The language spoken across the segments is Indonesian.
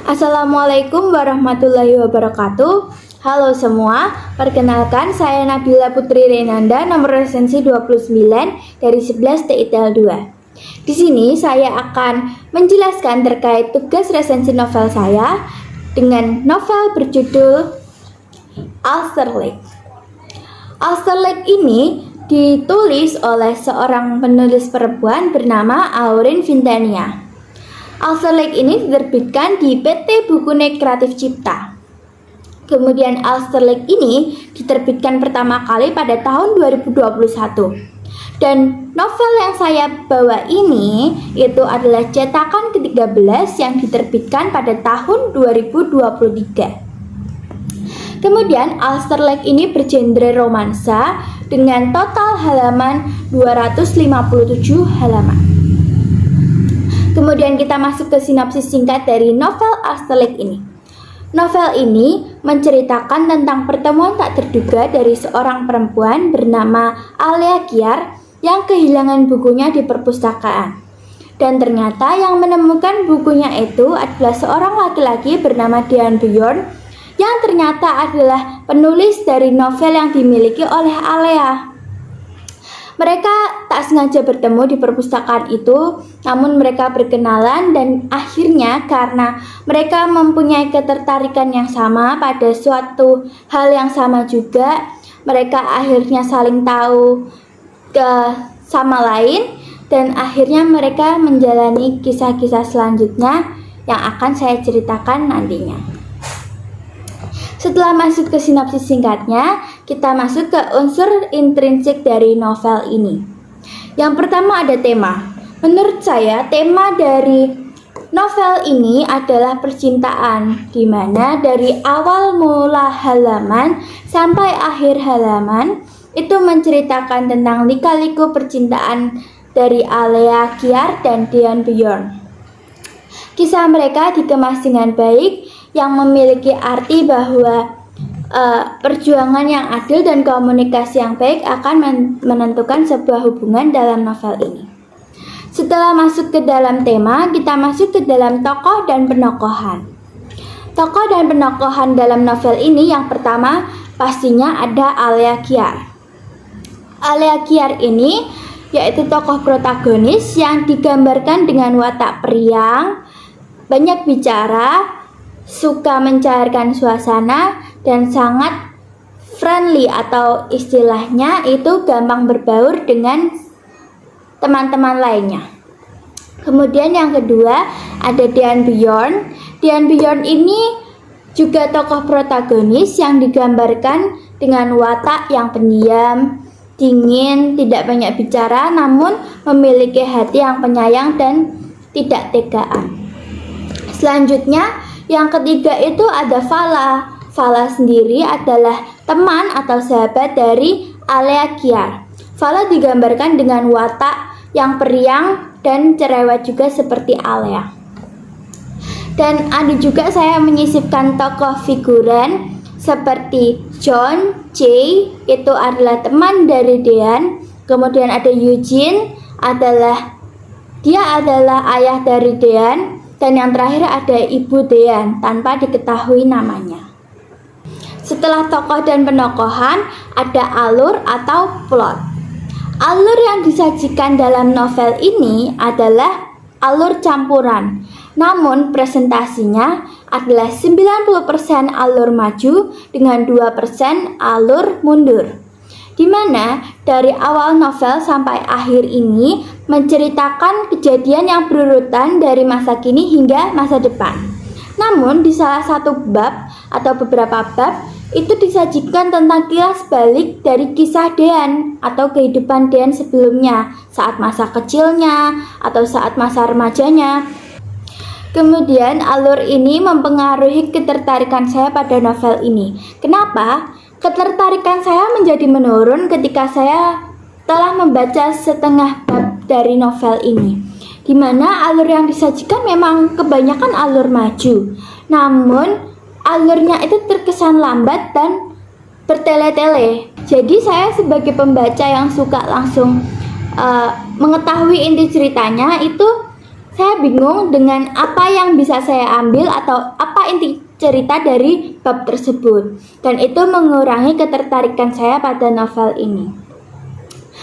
Assalamualaikum warahmatullahi wabarakatuh. Halo semua, perkenalkan saya Nabila Putri Renanda, nomor resensi 29 dari 11 TITL 2. Di sini saya akan menjelaskan terkait tugas resensi novel saya dengan novel berjudul Alster Lake. Alster Lake ini ditulis oleh seorang penulis perempuan bernama Aurin Vintania. Alster Lake ini diterbitkan di PT Buku Kreatif Cipta. Kemudian Alster Lake ini diterbitkan pertama kali pada tahun 2021. Dan novel yang saya bawa ini itu adalah cetakan ke-13 yang diterbitkan pada tahun 2023. Kemudian Alster Lake ini bergenre romansa dengan total halaman 257 halaman. Kemudian kita masuk ke sinopsis singkat dari novel Alster Lake ini. Novel ini menceritakan tentang pertemuan tak terduga dari seorang perempuan bernama Alea Kiar yang kehilangan bukunya di perpustakaan. Dan ternyata yang menemukan bukunya itu adalah seorang laki-laki bernama Dean Bjorn yang ternyata adalah penulis dari novel yang dimiliki oleh Alea. Mereka tak sengaja bertemu di perpustakaan itu, namun mereka berkenalan dan akhirnya karena mereka mempunyai ketertarikan yang sama pada suatu hal yang sama juga, mereka akhirnya saling tahu sama lain dan akhirnya mereka menjalani kisah-kisah selanjutnya yang akan saya ceritakan nantinya. Setelah masuk ke sinopsis singkatnya, kita masuk ke unsur intrinsik dari novel ini. Yang pertama ada tema. Menurut saya, tema dari novel ini adalah percintaan, di mana dari awal mula halaman sampai akhir halaman itu menceritakan tentang lika-liku percintaan dari Alea Kiar dan Dean Bjorn. Kisah mereka dikemas dengan baik, yang memiliki arti bahwa perjuangan yang adil dan komunikasi yang baik akan menentukan sebuah hubungan dalam novel ini. Setelah masuk ke dalam tema, kita masuk ke dalam tokoh dan penokohan. Tokoh dan penokohan dalam novel ini yang pertama pastinya ada Alea Kiar. Alea Kiar ini yaitu tokoh protagonis yang digambarkan dengan watak periang, banyak bicara, suka mencairkan suasana dan sangat friendly atau istilahnya itu gampang berbaur dengan teman-teman lainnya. Kemudian yang kedua ada Dean Bjorn. Dean Bjorn ini juga tokoh protagonis yang digambarkan dengan watak yang pendiam, dingin, tidak banyak bicara namun memiliki hati yang penyayang dan tidak tegaan. Selanjutnya yang ketiga itu ada Vala. Vala sendiri adalah teman atau sahabat dari Alea Kiar. Vala digambarkan dengan watak yang periang dan cerewet juga seperti Alea. Dan ada juga saya menyisipkan tokoh figuran seperti John J, itu adalah teman dari Dean. Kemudian ada Eugene, dia adalah ayah dari Dean. Dan yang terakhir ada Ibu Dean tanpa diketahui namanya. Setelah tokoh dan penokohan, ada alur atau plot. Alur yang disajikan dalam novel ini adalah alur campuran. Namun presentasinya adalah 90% alur maju dengan 2% alur mundur. Di mana dari awal novel sampai akhir ini menceritakan kejadian yang berurutan dari masa kini hingga masa depan. Namun di salah satu bab atau beberapa bab itu disajikan tentang kilas balik dari kisah Dean atau kehidupan Dean sebelumnya, saat masa kecilnya atau saat masa remajanya. Kemudian alur ini mempengaruhi ketertarikan saya pada novel ini. Kenapa? Ketertarikan saya menjadi menurun ketika saya telah membaca setengah bab dari novel ini, di mana alur yang disajikan memang kebanyakan alur maju, namun alurnya itu terkesan lambat dan bertele-tele. Jadi saya sebagai pembaca yang suka langsung mengetahui inti ceritanya itu saya bingung dengan apa yang bisa saya ambil atau apa inti cerita dari bab tersebut, dan itu mengurangi ketertarikan saya pada novel ini.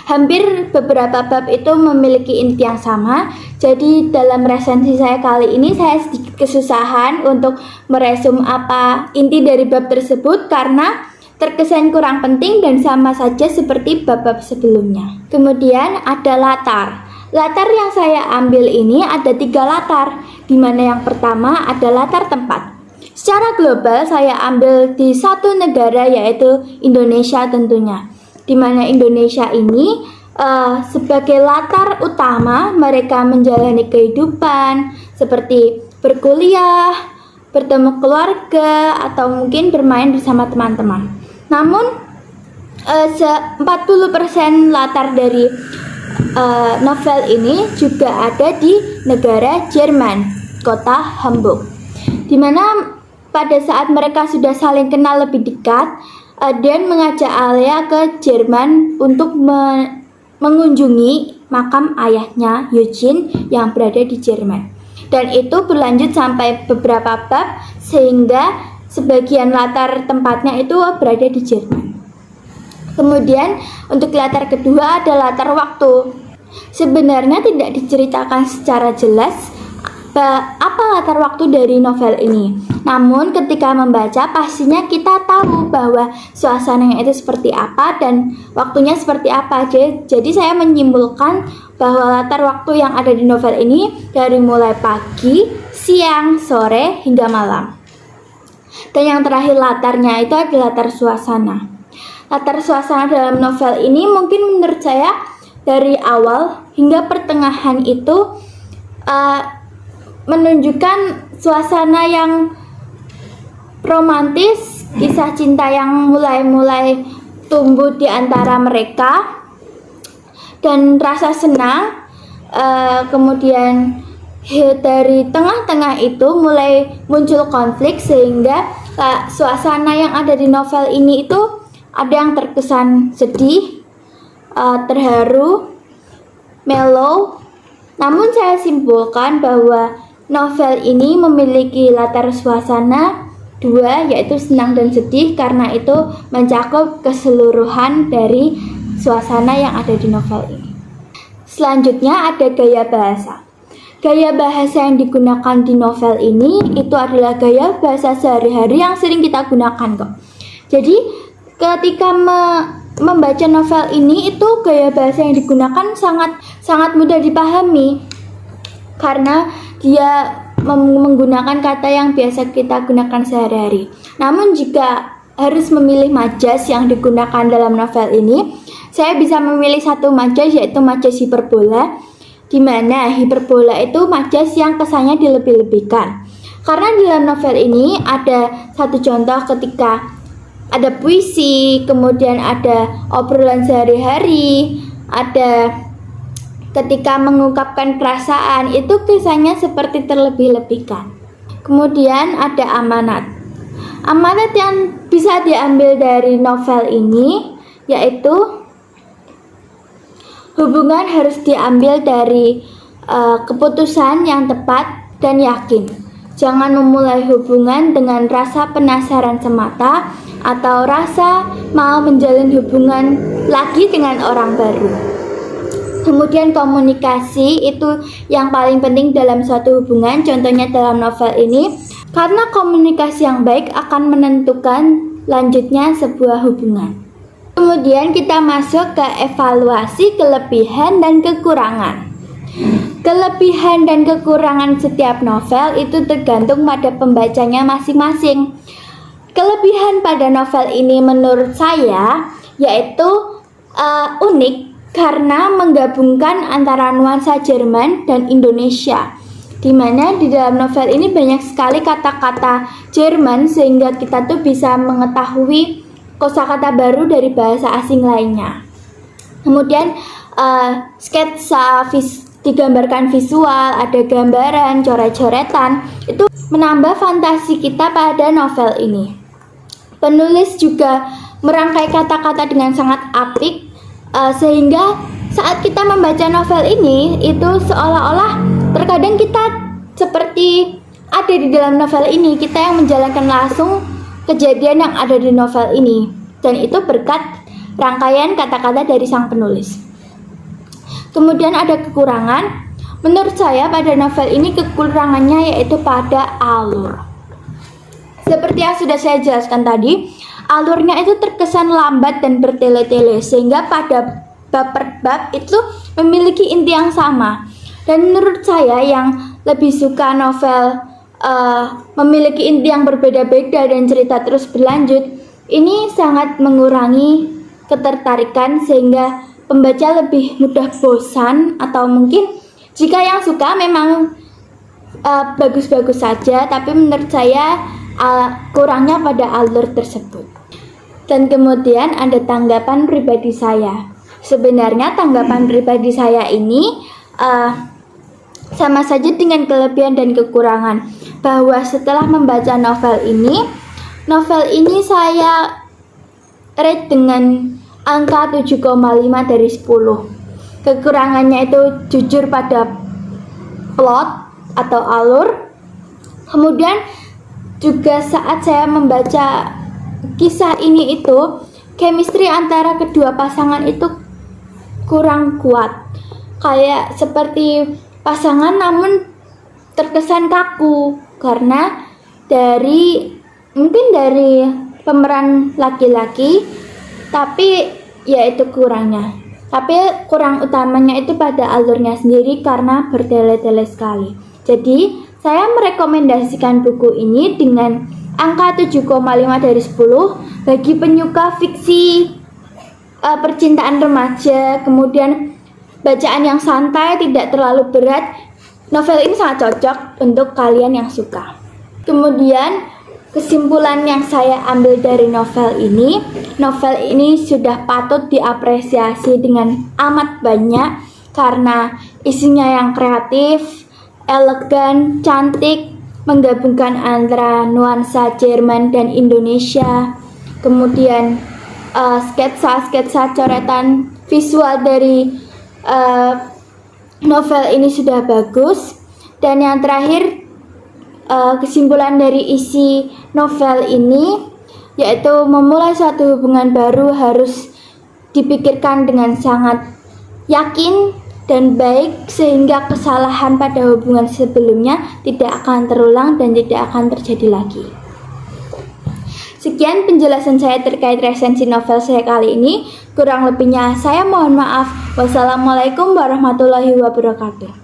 Hampir beberapa bab itu memiliki inti yang sama, jadi dalam resensi saya kali ini saya sedikit kesusahan untuk meresum apa inti dari bab tersebut karena terkesan kurang penting dan sama saja seperti bab-bab sebelumnya. Kemudian ada latar. Latar yang saya ambil ini ada 3 latar, di mana yang pertama ada latar tempat. Secara global saya ambil di satu negara yaitu Indonesia tentunya, di mana Indonesia ini sebagai latar utama mereka menjalani kehidupan seperti berkuliah, bertemu keluarga, atau mungkin bermain bersama teman-teman. Namun 40% latar dari novel ini juga ada di negara Jerman, kota Hamburg, di mana pada saat mereka sudah saling kenal lebih dekat, Dan mengajak Alia ke Jerman untuk mengunjungi makam ayahnya Eugene yang berada di Jerman. Dan itu berlanjut sampai beberapa bab sehingga sebagian latar tempatnya itu berada di Jerman. Kemudian untuk latar kedua ada latar waktu. Sebenarnya tidak diceritakan secara jelas apa latar waktu dari novel ini. Namun ketika membaca pastinya kita tahu bahwa suasananya itu seperti apa dan waktunya seperti apa. Jadi saya menyimpulkan bahwa latar waktu yang ada di novel ini dari mulai pagi, siang, sore, hingga malam. Dan yang terakhir latarnya itu adalah latar suasana. Latar suasana dalam novel ini mungkin menurut saya dari awal hingga pertengahan itu menunjukkan suasana yang romantis, kisah cinta yang mulai tumbuh di antara mereka dan rasa senang. Kemudian dari tengah-tengah itu mulai muncul konflik sehingga suasana yang ada di novel ini itu ada yang terkesan sedih, terharu, mellow. Namun saya simpulkan bahwa novel ini memiliki latar suasana dua, yaitu senang dan sedih, karena itu mencakup keseluruhan dari suasana yang ada di novel ini. Selanjutnya ada gaya bahasa. Gaya bahasa yang digunakan di novel ini itu adalah gaya bahasa sehari-hari yang sering kita gunakan kok. Jadi ketika membaca novel ini itu gaya bahasa yang digunakan sangat mudah dipahami karena dia menggunakan kata yang biasa kita gunakan sehari-hari. Namun jika harus memilih majas yang digunakan dalam novel ini, saya bisa memilih satu majas, yaitu majas hiperbola, di mana hiperbola itu majas yang kesannya dilebih-lebihkan. Karena di dalam novel ini ada satu contoh ketika ada puisi, kemudian ada obrolan sehari-hari, ada ketika mengungkapkan perasaan, itu kesannya seperti terlebih-lebihkan. Kemudian ada amanat. Amanat yang bisa diambil dari novel ini yaitu hubungan harus diambil dari keputusan yang tepat dan yakin. Jangan memulai hubungan dengan rasa penasaran semata atau rasa mau menjalin hubungan lagi dengan orang baru. Kemudian komunikasi itu yang paling penting dalam suatu hubungan, contohnya dalam novel ini, karena komunikasi yang baik akan menentukan lanjutnya sebuah hubungan. Kemudian kita masuk ke evaluasi kelebihan dan kekurangan. Kelebihan dan kekurangan setiap novel itu tergantung pada pembacanya masing-masing. Kelebihan pada novel ini menurut saya yaitu unik karena menggabungkan antara nuansa Jerman dan Indonesia, di mana di dalam novel ini banyak sekali kata-kata Jerman sehingga kita tuh bisa mengetahui kosakata baru dari bahasa asing lainnya. Kemudian sketsa digambarkan visual, ada gambaran, coret-coretan, itu menambah fantasi kita pada novel ini. Penulis juga merangkai kata-kata dengan sangat apik, sehingga saat kita membaca novel ini itu seolah-olah Terkadang kita seperti ada di dalam novel ini, kita yang menjalankan langsung kejadian yang ada di novel ini, dan itu berkat rangkaian kata-kata dari sang penulis. Kemudian ada kekurangan. Menurut saya pada novel ini kekurangannya yaitu pada alur. Seperti yang sudah saya jelaskan tadi, alurnya itu terkesan lambat dan bertele-tele, sehingga pada bab per bab itu memiliki inti yang sama. Dan menurut saya yang lebih suka novel memiliki inti yang berbeda-beda dan cerita terus berlanjut, ini sangat mengurangi ketertarikan sehingga pembaca lebih mudah bosan, atau mungkin jika yang suka memang bagus-bagus saja, tapi menurut saya kurangnya pada alur tersebut. Dan kemudian ada tanggapan pribadi saya. Sebenarnya tanggapan pribadi saya ini sama saja dengan kelebihan dan kekurangan, bahwa setelah membaca novel ini saya rate dengan angka 7,5 dari 10. Kekurangannya itu jujur pada plot atau alur. Kemudian juga saat saya membaca kisah ini itu chemistry antara kedua pasangan itu kurang kuat, kayak seperti pasangan namun terkesan kaku karena mungkin dari pemeran laki-laki, tapi ya itu kurangnya. Tapi kurang utamanya itu pada alurnya sendiri karena bertele-tele sekali. Jadi saya merekomendasikan buku ini dengan angka 7,5 dari 10 bagi penyuka fiksi percintaan remaja, kemudian bacaan yang santai, tidak terlalu berat. Novel ini sangat cocok untuk kalian yang suka. Kemudian kesimpulan yang saya ambil dari novel ini sudah patut diapresiasi dengan amat banyak karena isinya yang kreatif, elegan, cantik, menggabungkan antara nuansa Jerman dan Indonesia. Kemudian sketsa-sketsa coretan visual dari novel ini sudah bagus. Dan yang terakhir, kesimpulan dari isi novel ini yaitu memulai suatu hubungan baru harus dipikirkan dengan sangat yakin dan baik, sehingga kesalahan pada hubungan sebelumnya tidak akan terulang dan tidak akan terjadi lagi. Sekian penjelasan saya terkait resensi novel saya kali ini. Kurang lebihnya saya mohon maaf. Wassalamualaikum warahmatullahi wabarakatuh.